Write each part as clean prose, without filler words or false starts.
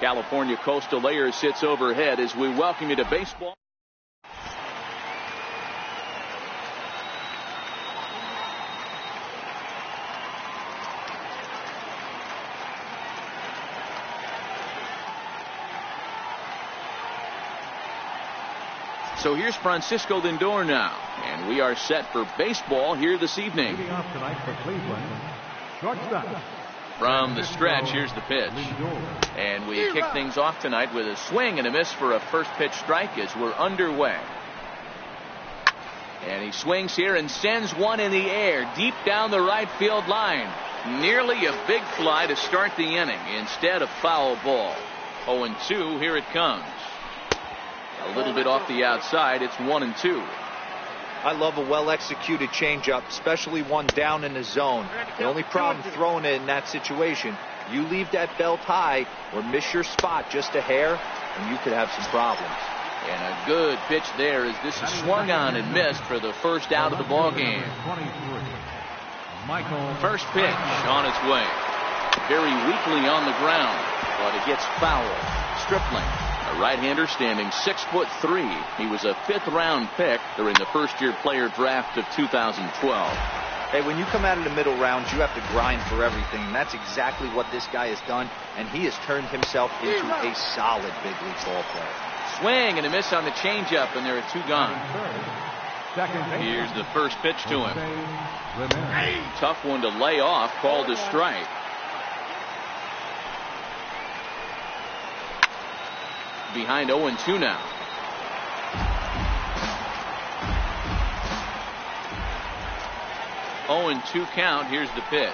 California Coastal Layer sits overhead as we welcome you to baseball. So here's Francisco Lindor now, and we are set for baseball here this evening. Leading off tonight for Cleveland, shortstop. From the stretch, here's the pitch. And we kick things off tonight with a swing and a miss for a first pitch strike as we're underway. And he swings here and sends one in the air deep down the right field line. Nearly a big fly to start the inning instead of foul ball. 0-2, here it comes. A little bit off the outside. It's 1-2. I love a well-executed changeup, especially one down in the zone. The only problem throwing it in that situation, you leave that belt high or miss your spot just a hair, and you could have some problems. And a good pitch there as this is swung on and missed for the first out of the ball game. First pitch on its way. Very weakly on the ground, but it gets foul. Stripling, a right-hander standing 6'3". He was a 5th-round pick during the first-year player draft of 2012. Hey, when you come out of the middle rounds, you have to grind for everything. And that's exactly what this guy has done, and he has turned himself into a solid big league ball player. Swing and a miss on the changeup, and there are 2 gone. Here's the first pitch to him. Tough one to lay off, called a strike. Behind 0-2 now. Oh, and 2 count. Here's the pitch.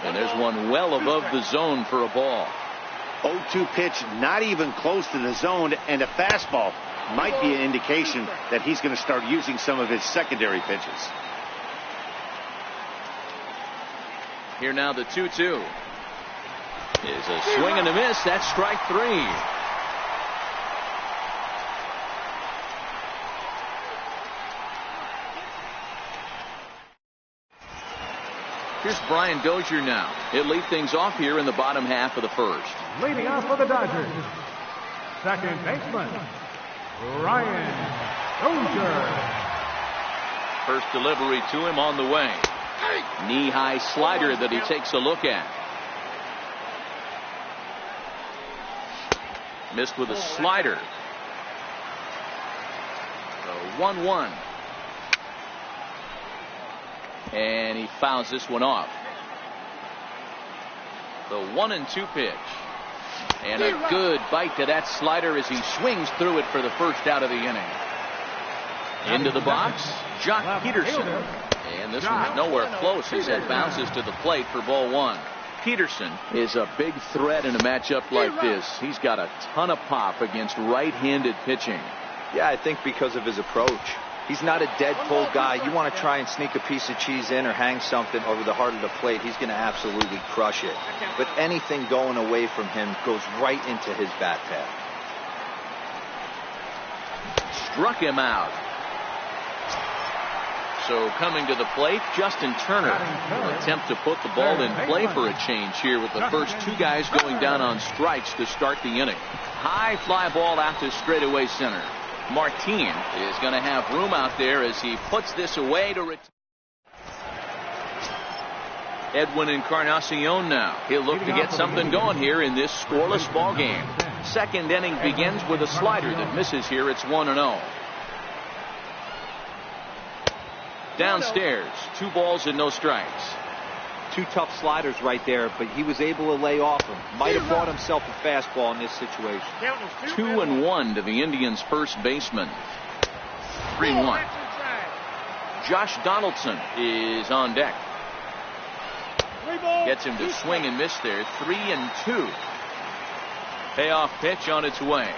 And there's one well above the zone for a ball. 0-2 pitch, not even close to the zone, and a fastball might be an indication that he's going to start using some of his secondary pitches. Here now the 2-2. Is a swing and a miss. That's strike 3. Here's Brian Dozier now. He'll lead things off here in the bottom half of the first. Leading off for the Dodgers, second baseman, Brian Dozier. First delivery to him on the way. Knee-high slider that he takes a look at. Missed with a slider. So 1-1. And he fouls this one off. The 1-2 pitch. And a good bite to that slider as he swings through it for the first out of the inning. Into the box, Jock Peterson. And this one's nowhere close as it bounces to the plate for ball 1. Peterson is a big threat in a matchup like this. He's got a ton of pop against right-handed pitching. Yeah, I think because of his approach. He's not a dead pull guy. You want to try and sneak a piece of cheese in or hang something over the heart of the plate, he's going to absolutely crush it. But anything going away from him goes right into his bat path. Struck him out. So coming to the plate, Justin Turner will attempt to put the ball in play for a change here with the first 2 guys going down on strikes to start the inning. High fly ball out to straightaway center. Martin is going to have room out there as he puts this away to return. Edwin Encarnacion now. He'll look to get something going here in this scoreless ball game. Second inning begins with a slider that misses here. It's 1-0. Downstairs, 2 balls and no strikes. 2 tough sliders right there, but he was able to lay off them. Might have bought himself a fastball in this situation. 2-1 to the Indians' first baseman. 3-1. Josh Donaldson is on deck. Gets him to swing and miss there. 3-2. Payoff pitch on its way.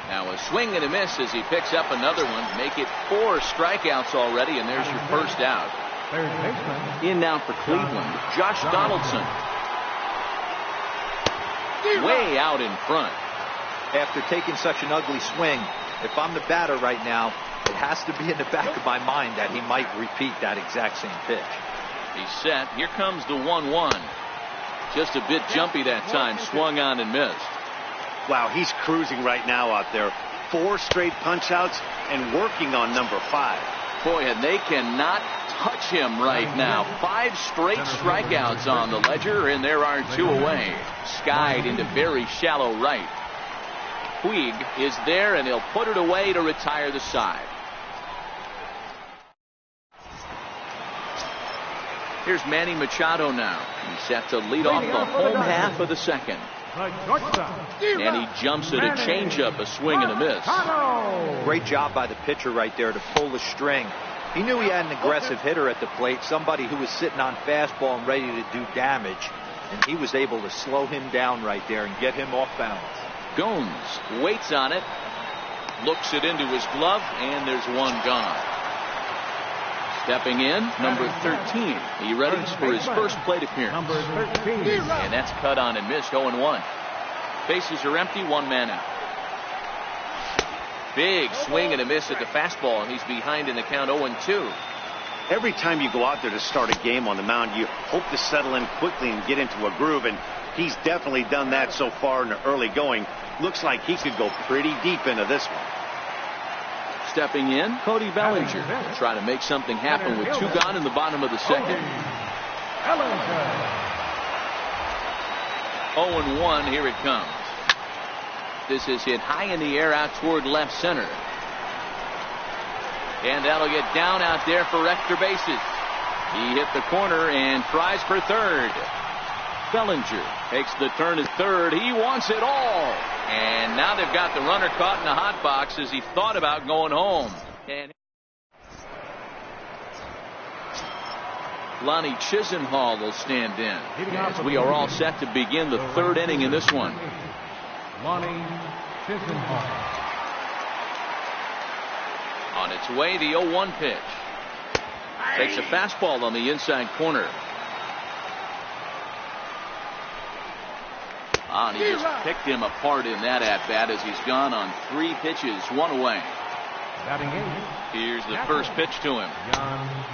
Now a swing and a miss as he picks up another one. Make it 4 strikeouts already, and there's your first out. In now for Cleveland, Josh Donaldson. Way out in front. After taking such an ugly swing, if I'm the batter right now, it has to be in the back of my mind that he might repeat that exact same pitch. He's set. Here comes the 1-1. Just a bit jumpy that time. Swung on and missed. Wow, he's cruising right now out there. 4 straight punch-outs and working on number 5. Boy, and they cannot touch him right now. 5 straight strikeouts on the ledger, and there are 2 away. Skied into very shallow right. Puig is there, and he'll put it away to retire the side. Here's Manny Machado now. He's set to lead off the home half of the second. And he jumps at a changeup, a swing and a miss. Great job by the pitcher right there to pull the string. He knew he had an aggressive hitter at the plate, somebody who was sitting on fastball and ready to do damage. And he was able to slow him down right there and get him off balance. Gomes waits on it, looks it into his glove, and there's one gone. Stepping in, number 13. He readies for his first plate appearance. Number 13. And that's cut on and missed, 0-1. Bases are empty, 1 man out. Big swing and a miss at the fastball, and he's behind in the count, 0-2. Every time you go out there to start a game on the mound, you hope to settle in quickly and get into a groove, and he's definitely done that so far in the early going. Looks like he could go pretty deep into this one. Stepping in, Cody Bellinger. Trying to make something happen with 2 gone in the bottom of the second. 0-1, here it comes. This is hit high in the air out toward left center. And that'll get down out there for extra bases. He hit the corner and tries for third. Bellinger takes the turn at third. He wants it all. And now they've got the runner caught in the hot box as he thought about going home. And Lonnie Chisenhall will stand in as we are all set to begin the 3rd inning in this one. Lonnie Chisenhall. On its way, the 0-1 pitch. Takes a fastball on the inside corner. And he just picked him apart in that at-bat as he's gone on 3 pitches, 1 away. Here's the first pitch to him.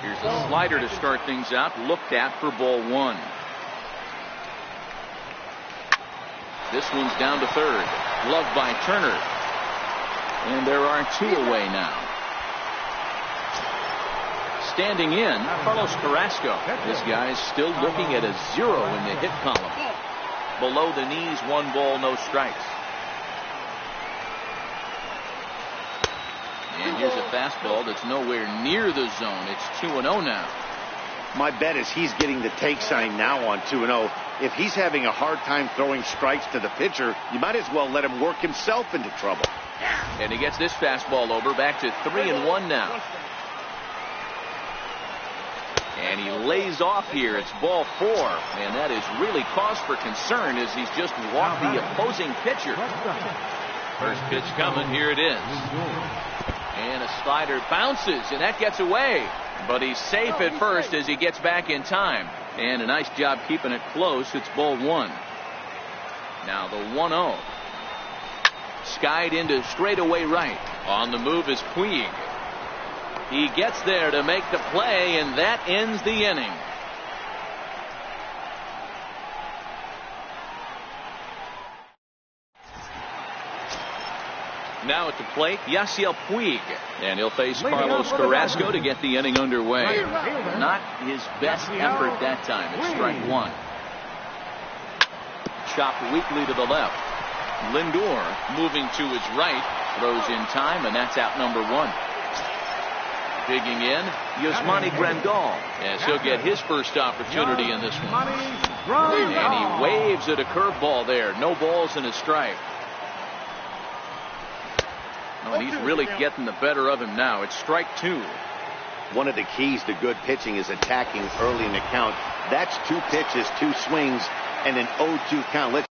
Here's the slider to start things out, looked at for ball 1. This one's down to third. Gloved by Turner. And there are 2 away now. Standing in, Carlos Carrasco. This guy's still looking at a 0 in the hit column. Below the knees, 1 ball, no strikes. And here's a fastball that's nowhere near the zone. It's 2-0 now. My bet is he's getting the take sign now on 2-0. If he's having a hard time throwing strikes to the pitcher, you might as well let him work himself into trouble. And he gets this fastball over, back to 3-1 now. And he lays off here. It's ball 4. And that is really cause for concern as he's just walked the opposing pitcher. First pitch coming. Here it is. And a slider bounces, and that gets away. But he's safe at first as he gets back in time. And a nice job keeping it close. It's ball 1. Now the 1-0. Skied into straightaway right. On the move is Puig. He gets there to make the play, and that ends the inning. Now at the plate, Yasiel Puig. And he'll face Carlos Carrasco to get the inning underway. Not his best effort that time. It's strike 1. Chopped weakly to the left. Lindor moving to his right. Throws in time, and that's out number 1. Digging in, Yasmani Grandal, as he'll get his first opportunity in this one. And he waves at a curveball there. No balls and a strike. Oh, and he's really getting the better of him now. It's strike 2. One of the keys to good pitching is attacking early in the count. That's 2 pitches, 2 swings, and an 0-2 count. Let's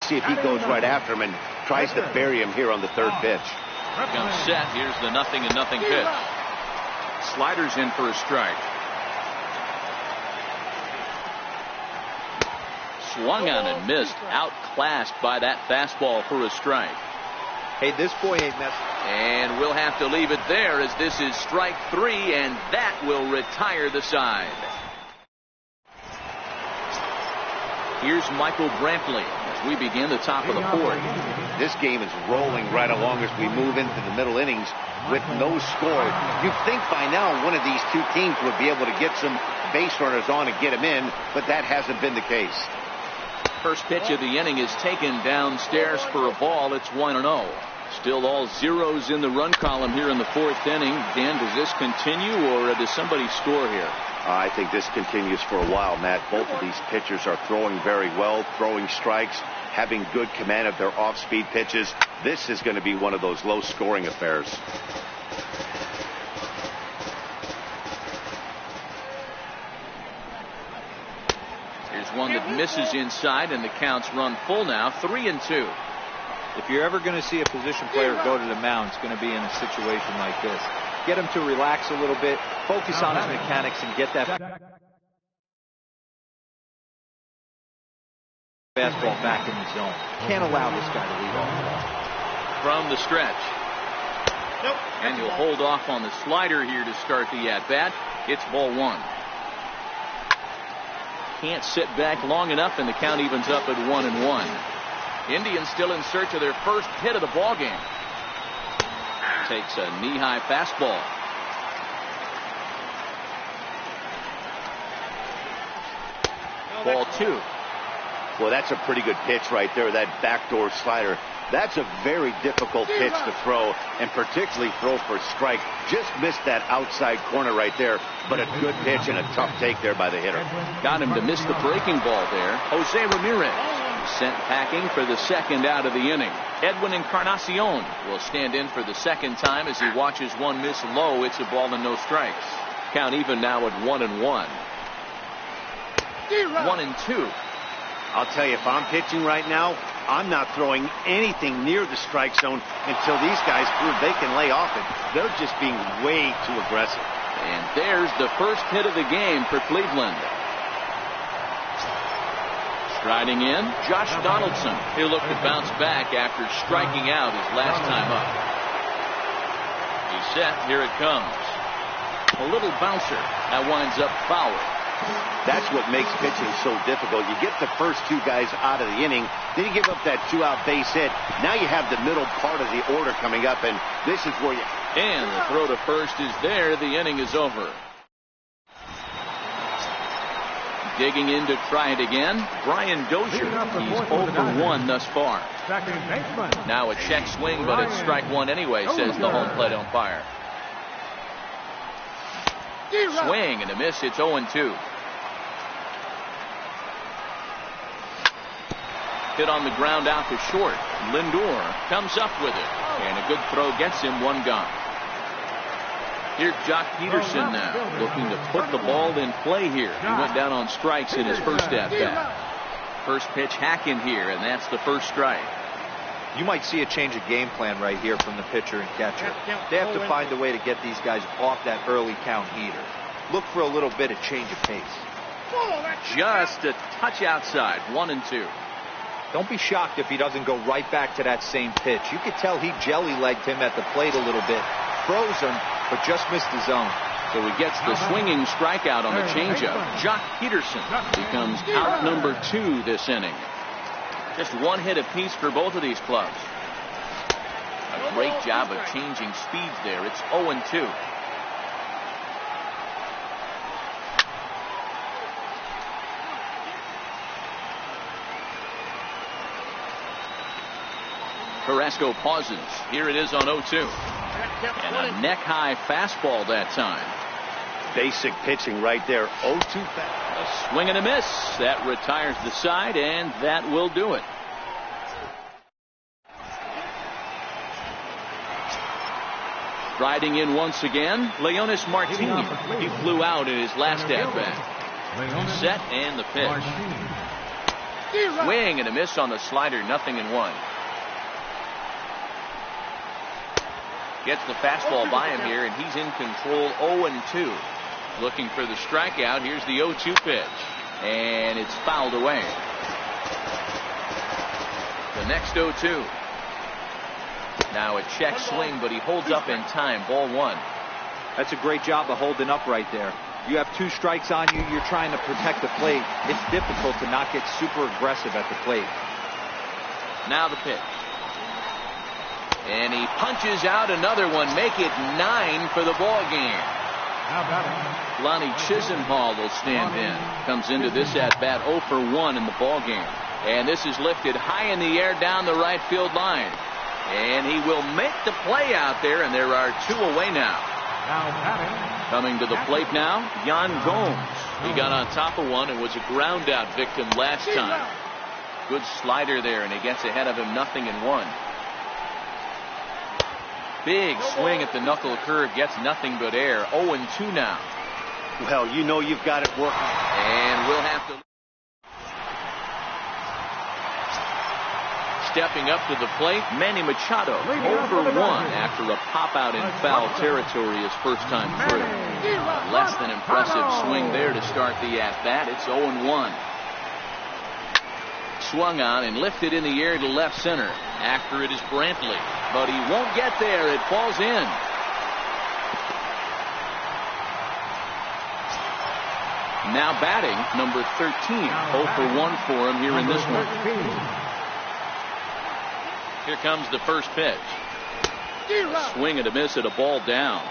see if he goes right after him and tries to bury him here on the 3rd pitch. Comes set. Here's the 0-0 pitch. Sliders in for a strike. Swung on and missed. Outclassed by that fastball for a strike. Hey, this boy ain't messing. And we'll have to leave it there as this is strike 3, and that will retire the side. Here's Michael Brantley as we begin the top of the 4th. This game is rolling right along as we move into the middle innings with no score. You'd think by now one of these two teams would be able to get some base runners on and get them in, but that hasn't been the case. First pitch of the inning is taken downstairs for a ball. It's 1-0. Still all zeros in the run column here in the 4th inning. Dan, does this continue or does somebody score here? I think this continues for a while, Matt. Both of these pitchers are throwing very well, throwing strikes, having good command of their off-speed pitches. This is going to be one of those low-scoring affairs. Here's one that misses inside, and the count's run full now, 3-2. If you're ever going to see a position player go to the mound, it's going to be in a situation like this. Get him to relax a little bit, focus on his mechanics, and get that fastball back in the zone. Can't allow this guy to lead off. From the stretch. And he'll hold off on the slider here to start the at-bat. It's ball 1. Can't sit back long enough, and the count evens up at 1-1. Indians still in search of their first hit of the ball game. Takes a knee-high fastball. Ball 2. Well, that's a pretty good pitch right there, that backdoor slider. That's a very difficult pitch to throw, and particularly throw for a strike. Just missed that outside corner right there, but a good pitch and a tough take there by the hitter. Got him to miss the breaking ball there. Jose Ramirez sent packing for the second out of the inning. Edwin Encarnacion will stand in for the second time as he watches one miss low. It's a ball and no strikes. Count even now at 1-1. 1-2. I'll tell you, if I'm pitching right now, I'm not throwing anything near the strike zone until these guys prove they can lay off it. They're just being way too aggressive. And there's the first hit of the game for Cleveland. Striding in, Josh Donaldson. He'll look to bounce back after striking out his last time up. He's set. Here it comes. A little bouncer. That winds up foul. That's what makes pitching so difficult. You get the first two guys out of the inning, then you give up that 2-out base hit. Now you have the middle part of the order coming up, and this is where you... And the throw to first is there. The inning is over. Digging in to try it again, Brian Dozier. He's 0 for 1 thus far. Now a check swing, but it's strike 1 anyway, says the home plate umpire. Swing and a miss. It's 0-2. Hit on the ground out to short. Lindor comes up with it, and a good throw gets him one gone. Here's Jock Peterson now, looking to put the ball in play here. He went down on strikes in his first at-bat. First pitch hack in here, and that's the first strike. You might see a change of game plan right here from the pitcher and catcher. They have to find a way to get these guys off that early count heater. Look for a little bit of change of pace. Just a touch outside, 1-2. Don't be shocked if he doesn't go right back to that same pitch. You could tell he jelly-legged him at the plate a little bit. Froze him, but just missed the zone. So he gets the swinging strikeout on the changeup. Jock Peterson becomes out number 2 this inning. Just one hit apiece for both of these clubs. A great job of changing speeds there. It's 0-2. Carrasco pauses. Here it is on 0-2. And a neck-high fastball that time. Basic pitching right there. 0-2 fastball. A swing and a miss. That retires the side, and that will do it. Riding in once again, Leonis Martinez. He flew out in his last at-bat. Set and the pitch. Swing and a miss on the slider. 0-1. Gets the fastball by him here, and he's in control. 0-2. Looking for the strikeout. Here's the 0-2 pitch, and it's fouled away. The next 0-2. Now a check swing, but he holds up in time. Ball 1. That's a great job of holding up right there. You have 2 strikes on you. You're trying to protect the plate. It's difficult to not get super aggressive at the plate. Now the pitch. And he punches out another one. Make it 9 for the ball game. Lonnie Chisenhall will stand in. Comes into this at bat 0 for 1 in the ball game. And this is lifted high in the air down the right field line. And he will make the play out there, and there are 2 away now. Coming to the plate now, Yan Gomes. He got on top of one and was a ground out victim last time. Good slider there, and he gets ahead of him 0-1. Big swing at the knuckle curve, gets nothing but air. 0-2 now. Well, you know you've got it working. And we'll have to. Stepping up to the plate, Manny Machado, 0 for 1 after a pop-out in foul territory his first time through. Less than impressive swing there to start the at-bat. It's 0-1. Swung on and lifted in the air to left center. After it is Brantley, but he won't get there. It falls in. Now batting, number 13. 0 for 1 for him here in this one. Here comes the first pitch. A swing and a miss at a ball down.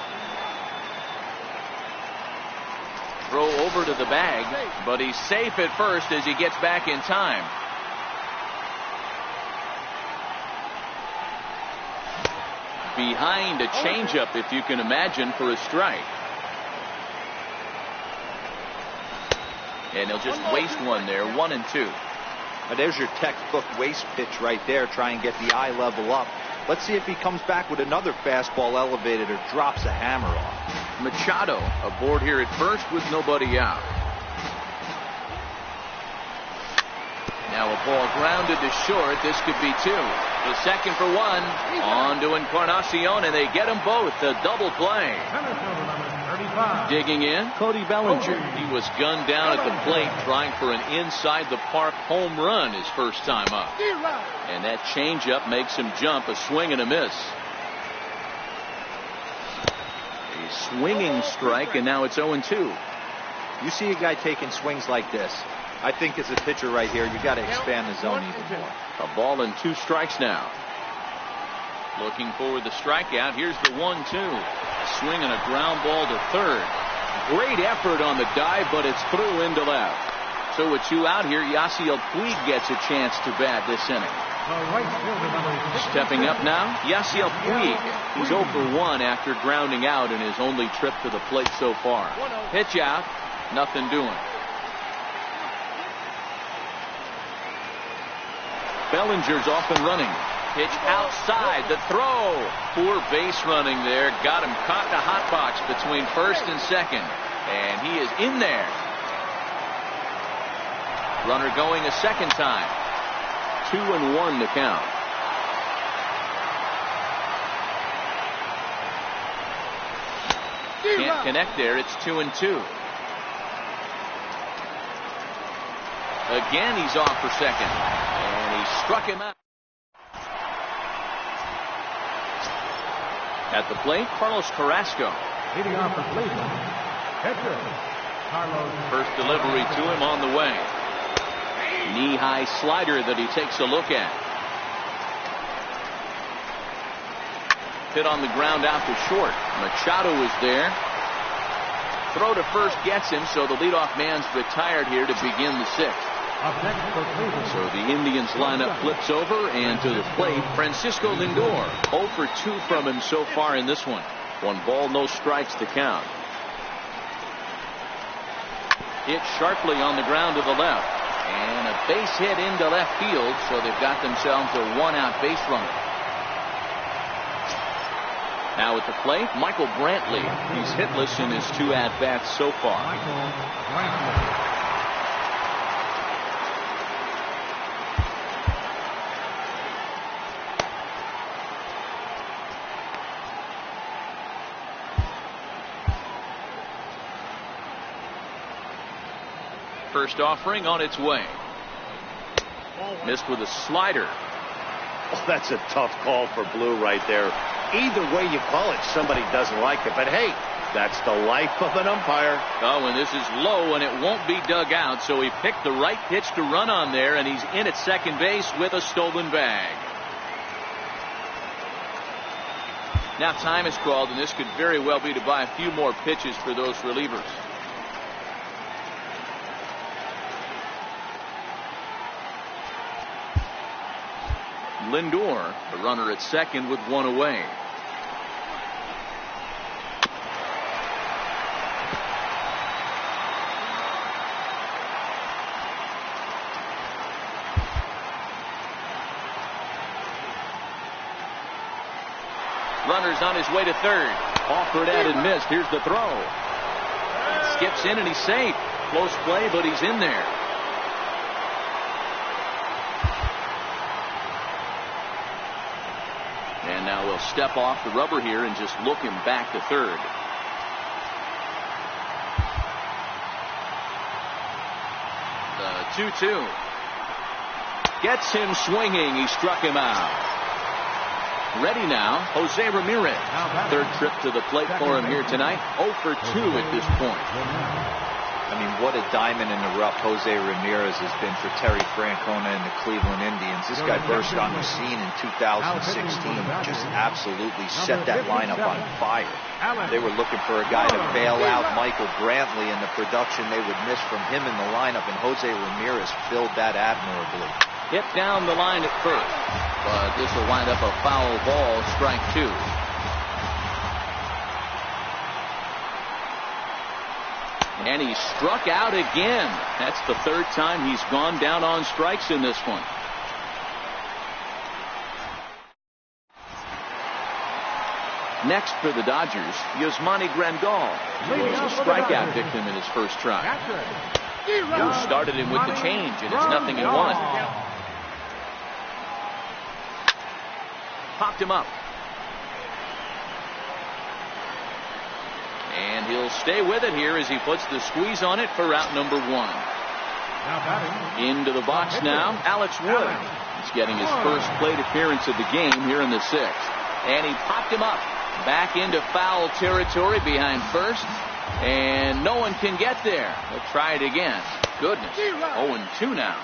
Throw over to the bag, but he's safe at first as he gets back in time. Behind a changeup, if you can imagine, for a strike. And he'll just waste one there. 1-2. Now there's your textbook waste pitch right there. Try and get the eye level up. Let's see if he comes back with another fastball elevated or drops a hammer off. Machado aboard here at first with nobody out. Now a ball grounded to short. This could be 2. The second for 1. On to Encarnacion, and they get them both. A double play. Digging in, Cody Bellinger. He was gunned down at the plate trying for an inside the park home run his first time up. And that changeup makes him jump. A swing and a miss. A swinging strike, and now it's 0-2. You see a guy taking swings like this. I think as a pitcher right here, you got to expand the zone even more. A ball and 2 strikes now. Looking for the strikeout. Here's the 1-2. Swing and a ground ball to third. Great effort on the dive, but it's through into left. So with 2 out here, Yasiel Puig gets a chance to bat this inning. Stepping up now, Yasiel Puig. He's 0 for 1 after grounding out in his only trip to the plate so far. Pitch out, nothing doing. Bellinger's off and running. Pitch outside, the throw. Poor base running there. Got him caught in a hot box between first and second. And he is in there. Runner going a second time. 2-1 to count. Can't connect there. It's 2-2. Again, he's off for second. And he struck him out. At the plate, Carlos Carrasco. Leading off for Cleveland, pitcher, Carlos. First delivery to him on the way. Knee-high slider that he takes a look at. Hit on the ground out to short. Machado is there. Throw to first gets him, so the leadoff man's retired here to begin the 6th. So the Indians lineup flips over, and to the plate, Francisco Lindor. 0 for 2 from him so far in this one. 1 ball, no strikes to count. Hit sharply on the ground to the left. And a base hit into left field, so they've got themselves a 1-out base runner. Now at the plate, Michael Brantley. He's hitless in his 2 at-bats so far. First offering on its way. Missed with a slider. Oh, that's a tough call for Blue right there. Either way you call it, somebody doesn't like it. But, hey, that's the life of an umpire. Oh, and this is low, and it won't be dug out, so he picked the right pitch to run on there, and he's in at second base with a stolen bag. Now time is called, and this could very well be to buy a few more pitches for those relievers. Lindor, the runner at second with one away. Runner's on his way to third. Offered at and missed. Here's the throw. It skips in and he's safe. Close play, but he's in there. And now we'll step off the rubber here and just look him back to third. The 2-2. Gets him swinging. He struck him out. Ready now, Jose Ramirez. Third trip to the plate for him here tonight. 0 for 2 at this point. I mean, what a diamond in the rough Jose Ramirez has been for Terry Francona and the Cleveland Indians. This guy burst on the scene in 2016. Just absolutely set that lineup on fire. They were looking for a guy to bail out Michael Brantley, and the production they would miss from him in the lineup, and Jose Ramirez filled that admirably. Hit down the line at first, but this will wind up a foul ball, strike 2. And he struck out again. That's the third time he's gone down on strikes in this one. Next for the Dodgers, Yasmani Grandal. He was a strikeout victim in his first try. Who started him with the change, and it's 0-1. Popped him up. And he'll stay with it here as he puts the squeeze on it for out number 1. Into the box now, Alex Wood. He's getting his first plate appearance of the game here in the 6th. And he popped him up. Back into foul territory behind first. And no one can get there. They'll try it again. Goodness. 0-2 now.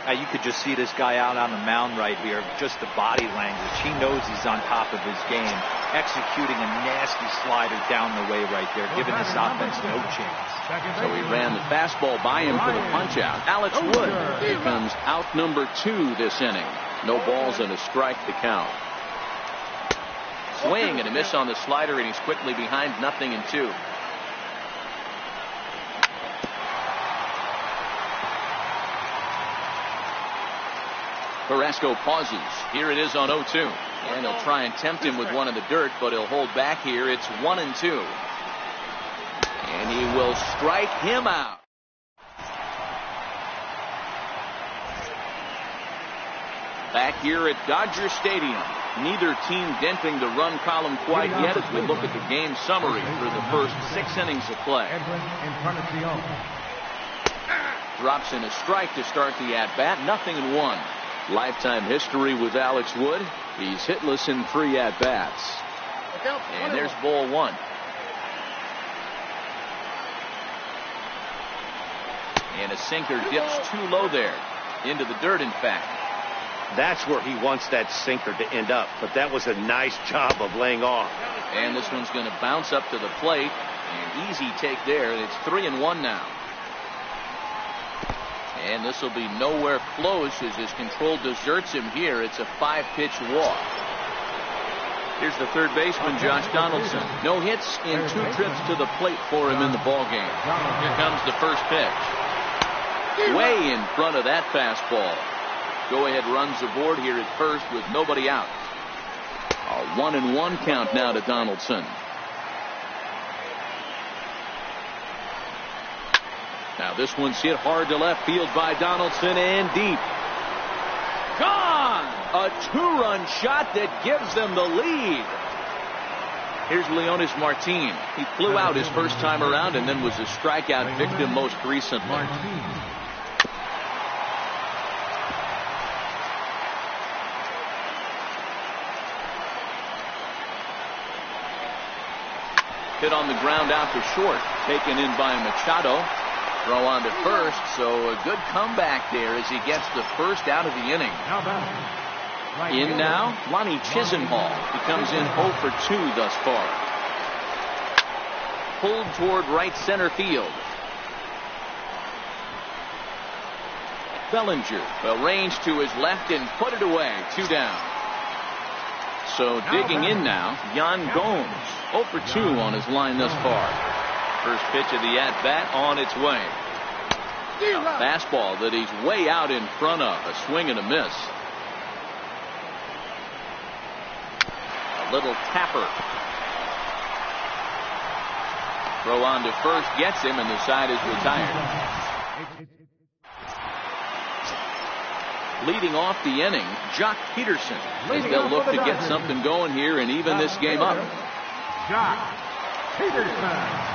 You could just see this guy out on the mound right here. Just the body language. He knows he's on top of his game. Executing a nasty slider down the way right there. Giving this offense no chance. So he ran the fastball by him for the punch out. Alex Wood becomes out number 2 this inning. No balls and a strike to count. Swing and a miss on the slider, and he's quickly behind 0-2. Carrasco pauses. Here it is on 0-2. And he'll try and tempt him with one in the dirt, but he'll hold back here. It's 1-2. And he will strike him out. Back here at Dodger Stadium. Neither team denting the run column quite yet as we look at the game summary through the first 6 innings of play. Drops in a strike to start the at-bat. 0-1. Lifetime history with Alex Wood. He's hitless in 3 at-bats. And there's ball 1. And a sinker dips too low there. Into the dirt, in fact. That's where he wants that sinker to end up. But that was a nice job of laying off. And this one's going to bounce up to the plate. An easy take there. And it's 3-1 now. And this will be nowhere close as his control deserts him here. It's a 5-pitch walk. Here's the third baseman, Josh Donaldson. No hits in 2 trips to the plate for him in the ballgame. Here comes the first pitch. Way in front of that fastball. Go-ahead runs aboard here at first with nobody out. A 1-1 count now to Donaldson. Now this one's hit hard to left field by Donaldson and deep. Gone! A 2-run shot that gives them the lead. Here's Leonis Martin. He flew out his first time around and then was a strikeout victim most recently. Hit on the ground out to short. Taken in by Machado. Throw on to first, so a good comeback there as he gets the first out of the inning. In now, Lonnie Chisenhall. He comes in 0 for 2 thus far. Pulled toward right center field. Bellinger will range to his left and put it away. 2 down. So digging in now, Yan Gomes. 0 for 2 on his line thus far. First pitch of the at-bat on its way. A fastball that he's way out in front of. A swing and a miss. A little tapper. Throw on to first gets him, and the side is retired. Leading off the inning, Jock Peterson, as they'll look to get something going here and even this game up. Jock Peterson.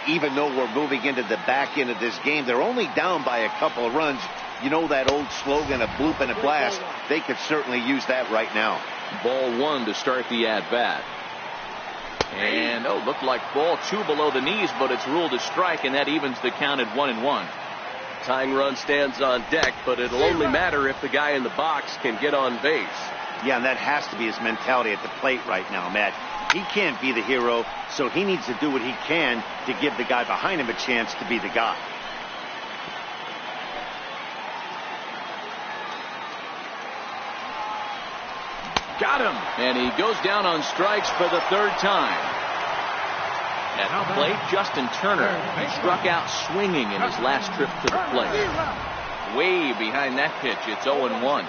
Even though we're moving into the back end of this game, they're only down by a couple of runs. You know that old slogan, a bloop and a blast. They could certainly use that right now. Ball 1 to start the at-bat. And, looked like ball 2 below the knees, but it's ruled a strike, and that evens the count at 1-1. Tying run stands on deck, but it'll only matter if the guy in the box can get on base. Yeah, and that has to be his mentality at the plate right now, Matt. He can't be the hero, so he needs to do what he can to give the guy behind him a chance to be the guy. Got him. And he goes down on strikes for the 3rd time. At the plate, Justin Turner struck out swinging in his last trip to the plate. Way behind that pitch, it's 0-1.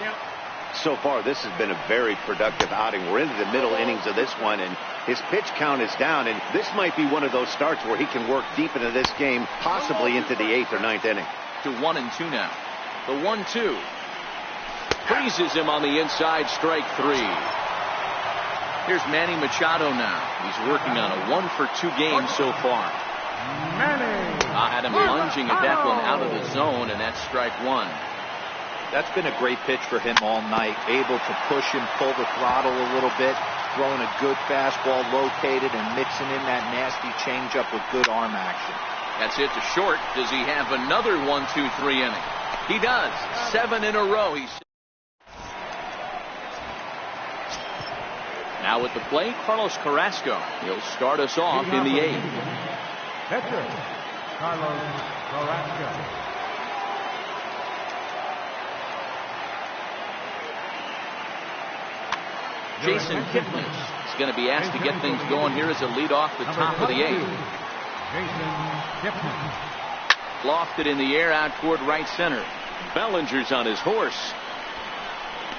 So far, this has been a very productive outing. We're into the middle innings of this one, and his pitch count is down, and this might be one of those starts where he can work deep into this game, possibly into the 8th or 9th inning. To 1-2 now. The 1-2. Freezes him on the inside, strike 3. Here's Manny Machado now. He's working on a 1 for 2 game so far. Had him lunging at that one out of the zone, and that's strike 1. That's been a great pitch for him all night. Able to push him, pull the throttle a little bit, throwing a good fastball located and mixing in that nasty changeup with good arm action. That's hit to short. Does he have another 1-2-3 inning? He does. 7 in a row. Now at the plate, Carlos Carrasco. He'll start us off in the 8th. Pitcher, Carlos Carrasco. Jason Kipnis is going to be asked to get things going here as a lead off the top of the 8th. Jason Kipnis. Lofted in the air out toward right center. Bellinger's on his horse.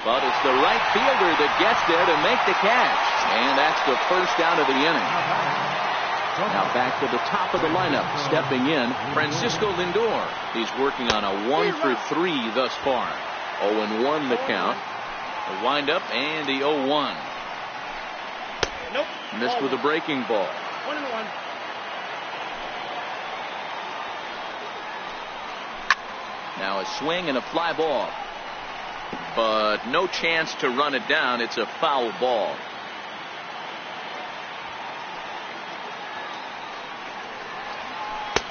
But it's the right fielder that gets there to make the catch. And that's the first out of the inning. Now back to the top of the lineup. Stepping in, Francisco Lindor. He's working on a 1 for 3 thus far. 0-1 the count. The windup and the 0-1. Nope. Missed with a breaking ball. 1-1. Now a swing and a fly ball. But no chance to run it down. It's a foul ball.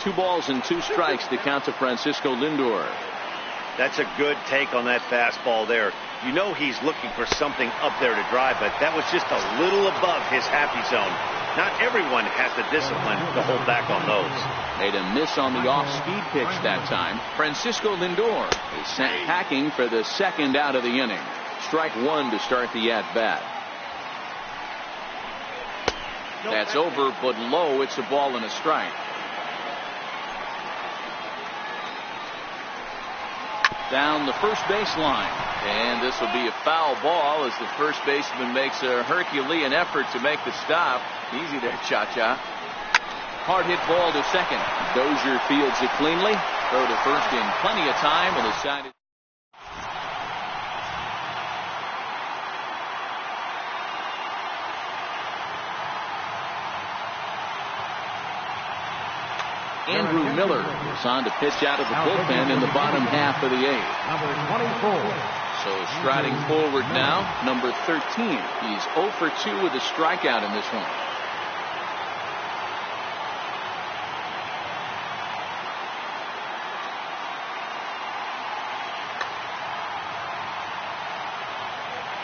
Two balls and 2 strikes to count to Francisco Lindor. That's a good take on that fastball there. You know he's looking for something up there to drive, but that was just a little above his happy zone. Not everyone has the discipline to hold back on those. Made a miss on the off-speed pitch that time. Francisco Lindor is sent packing for the 2nd out of the inning. Strike 1 to start the at-bat. That's over, but low. It's a ball and a strike. Down the first baseline. And this will be a foul ball as the first baseman makes a Herculean effort to make the stop. Easy there, Cha-Cha. Hard hit ball to second. Dozier fields it cleanly. Throw to first in plenty of time, and the side is. Andrew Miller is on to pitch out of the bullpen in the bottom half of the 8th. Number 24, So striding forward now, number 13. He's 0 for 2 with a strikeout in this one.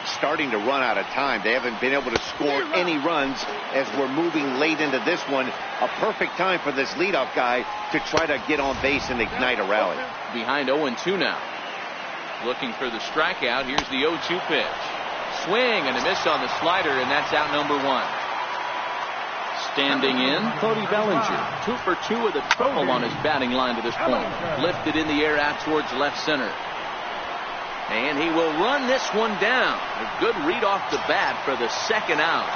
Starting to run out of time. They haven't been able to score any runs as we're moving late into this one. A perfect time for this leadoff guy to try to get on base and ignite a rally. Behind 0-2 now. Looking for the strikeout. Here's the 0-2 pitch. Swing and a miss on the slider, and that's out number 1. Standing in, Cody Bellinger. 2 for 2 with a total on his batting line to this point. Lifted in the air out towards left center. And he will run this one down. A good read off the bat for the second out.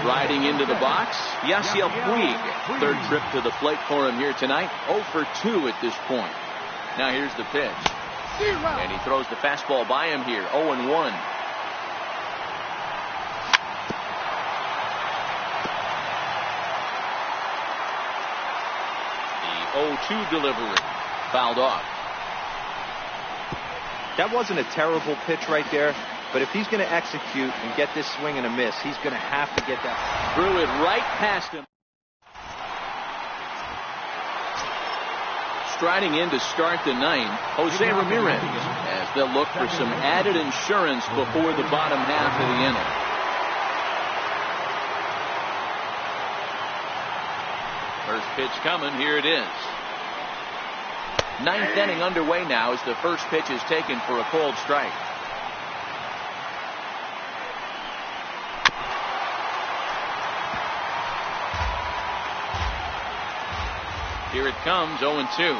Striding into the box, Yasiel Puig. Third trip to the plate for him here tonight. 0 for 2 at this point. Now here's the pitch. And he throws the fastball by him here. 0-1. The 0-2 delivery. Fouled off. That wasn't a terrible pitch right there, but if he's going to execute and get this swing and a miss, he's going to have to get that. Threw it right past him. Striding in to start the ninth, Jose Ramirez, as they'll look for some added insurance before the bottom half of the inning. First pitch coming, here it is. Ninth inning underway now as the first pitch is taken for a called strike. Here it comes, 0-2.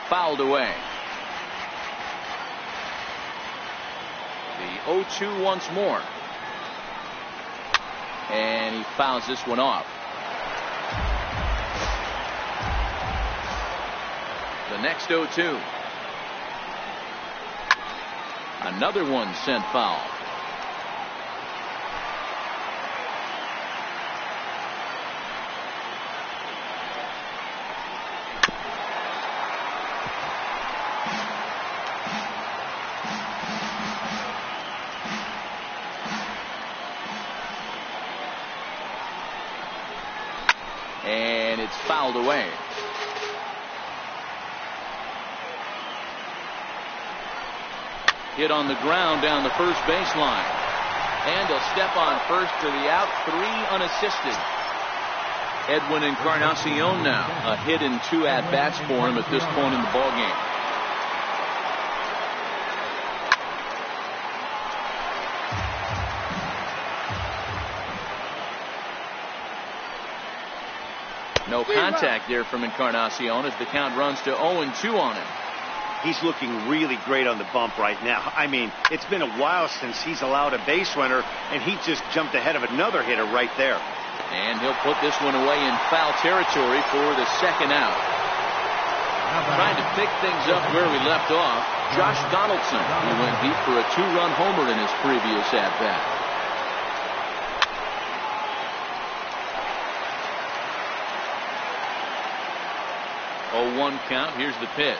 Fouled away. The 0-2 once more. And he fouls this one off. The next 0-2. Another one sent foul. And it's fouled away. Hit on the ground down the first baseline. And he'll step on first for the out. 3 unassisted. Edwin Encarnacion now. A hit in 2 at-bats for him at this point in the ballgame. No contact there from Encarnacion as the count runs to 0-2 on him. He's looking really great on the bump right now. I mean, it's been a while since he's allowed a base runner, and he just jumped ahead of another hitter right there. And he'll put this one away in foul territory for the second out. Trying to pick things up where we left off, Josh Donaldson, who went deep for a 2-run homer in his previous at-bat. 0-1 count. Here's the pitch.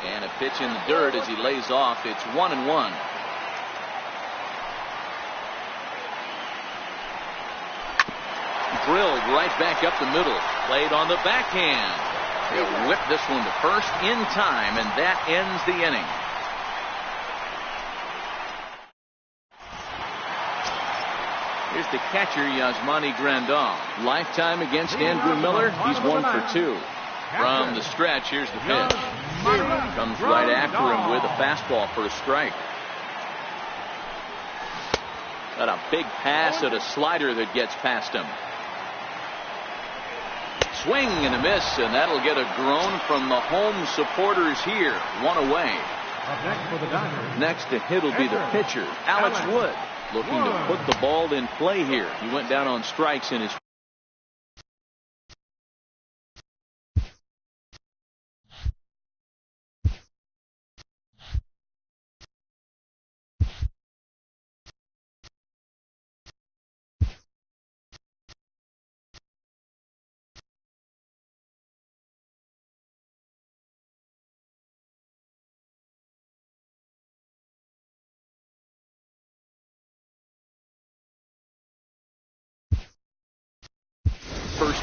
And a pitch in the dirt as he lays off. It's 1-1. Drilled right back up the middle. Played on the backhand. He'll whip this one to first in time, and that ends the inning. Here's the catcher, Yasmani Grandal. Lifetime against Andrew Miller. He's 1 for 2. From the stretch, here's the pitch. Comes right after him with a fastball for a strike. Got a big pass at a slider that gets past him. Swing and a miss, and that'll get a groan from the home supporters here. 1 away. Next to hit will be the pitcher, Alex Wood, looking to put the ball in play here. He went down on strikes in his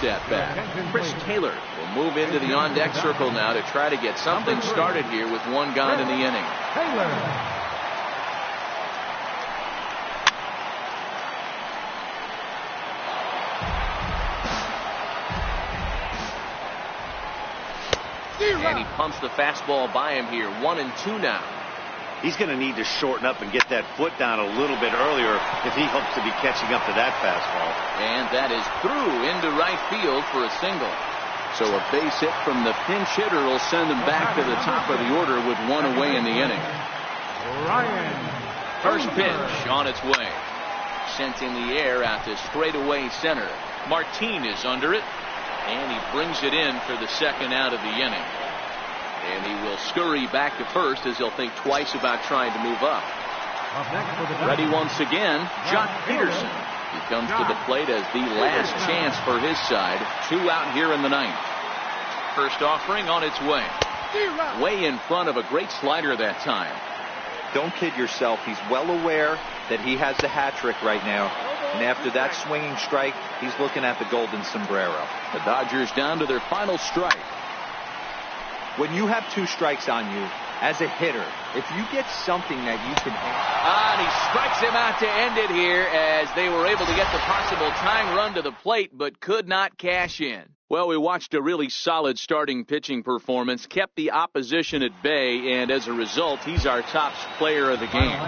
at-bat. Chris Taylor will move into the on-deck circle now to try to get something started here with one gone in the inning. Taylor. And he pumps the fastball by him here. 1-2 now. He's going to need to shorten up and get that foot down a little bit earlier if he hopes to be catching up to that fastball. And that is through into right field for a single. So a base hit from the pinch hitter will send them back to the top of the order with one away in the inning. Ryan. First pitch on its way. Sent in the air out to straightaway center. Martin is under it. And he brings it in for the second out of the inning. And he will scurry back to first as he'll think twice about trying to move up. Ready once again, Jock Peterson. He comes to the plate as the last chance for his side. 2 out here in the ninth. First offering on its way. Way in front of a great slider that time. Don't kid yourself. He's well aware that he has the hat trick right now. And after that swinging strike, he's looking at the golden sombrero. The Dodgers down to their final strike. When you have 2 strikes on you, as a hitter, if you get something that you can... And he strikes him out to end it here as they were able to get the possible tying run to the plate, but could not cash in. Well, we watched a really solid starting pitching performance, kept the opposition at bay, and as a result, he's our top player of the game.